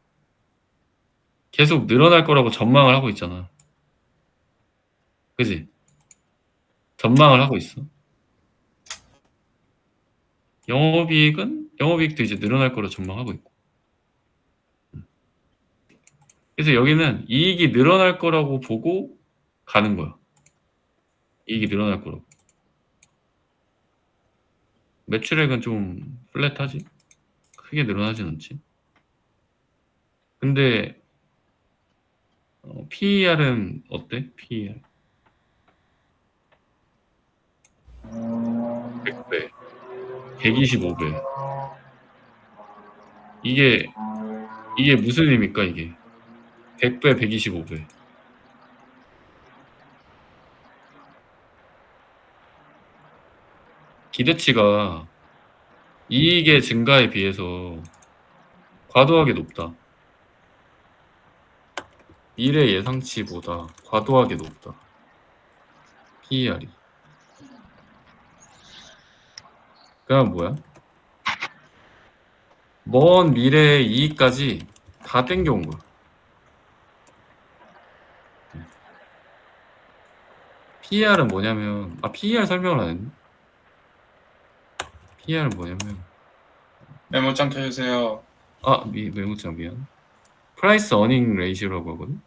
Speaker 1: 계속 늘어날 거라고 전망을 하고 있잖아. 그지? 전망을 하고 있어. 영업이익도 이제 늘어날 거로 전망하고 있고. 그래서 여기는 이익이 늘어날 거라고 보고 가는 거야. 이익이 늘어날 거라고. 매출액은 좀 플랫하지? 크게 늘어나진 않지. 근데 PER은 어때? PER 100배, 125배. 이게 무슨 의미입니까? 이게 100배, 125배. 기대치가 이익의 증가에 비해서 과도하게 높다. 미래 예상치보다 과도하게 높다. PER이. 그럼 뭐야? 먼 미래의 이익까지 다 땡겨온 거야. PER은 뭐냐면, PER 설명을 안 했네. PER은 뭐냐면,
Speaker 2: 메모장 켜주세요.
Speaker 1: 메모장 미안. 프라이스 어닝 레이시오라고 하거든.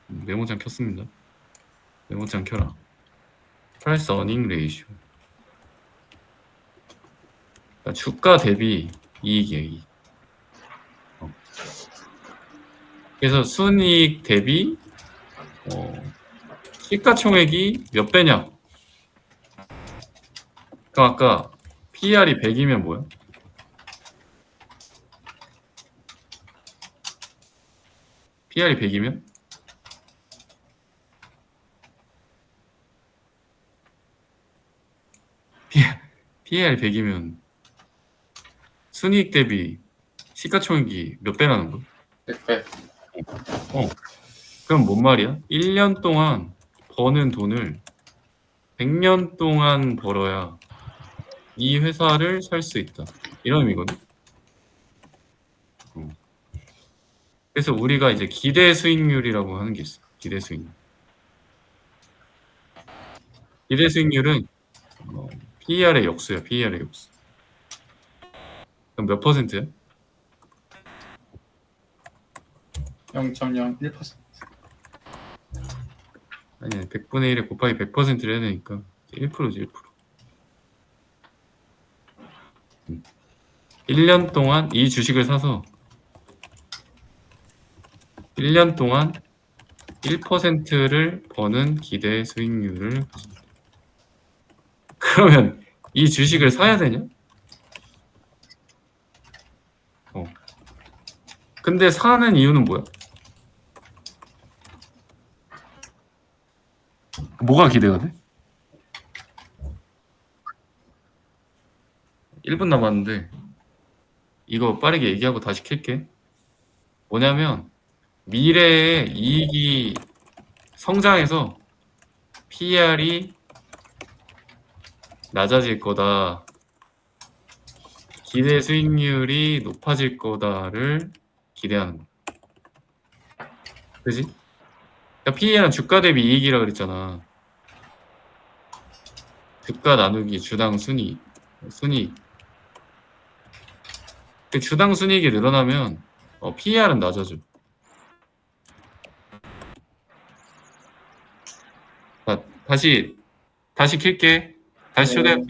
Speaker 1: 메모장 켰습니다. 메모장 켜라. 프라이스 어닝 레이시오. 그러니까 주가 대비 이익이야, 이익. 그래서 순이익 대비 시가총액이 몇 배냐? 그러니까 아까 PER이 100이면 뭐야? PER이 100이면? PER이 100이면 순이익 대비 시가총액이 몇 배라는 거야?
Speaker 2: 100배.
Speaker 1: 그럼 뭔 말이야? 1년 동안 버는 돈을 100년 동안 벌어야 이 회사를 살 수 있다. 이런 의미거든. 그래서 우리가 이제 기대 수익률이라고 하는 게 있어. 기대 수익률. 기대 수익률은 PER의 역수야. PER의 역수. 그럼 몇 퍼센트야?
Speaker 2: 0.01%.
Speaker 1: 아니야. 100분의 1에 곱하기 100%를 해야 되니까 1%지 1%. 1년 동안 이 주식을 사서 1년 동안 1%를 버는 기대 수익률을 가진다. 그러면 이 주식을 사야 되냐? 근데 사는 이유는 뭐야? 뭐가 기대가 돼? 1분 남았는데 이거 빠르게 얘기하고 다시 킬게. 뭐냐면 미래의 이익이 성장해서 PER이 낮아질 거다. 기대 수익률이 높아질 거다를 기대하는 거야. 그지? 그러니까 PER은 주가 대비 이익이라 그랬잖아. 주가 나누기 주당 순이익. 그 주당 순이익이 늘어나면 PER은 낮아져. 다시 킬게. 다시
Speaker 2: 네.
Speaker 1: 초대할게.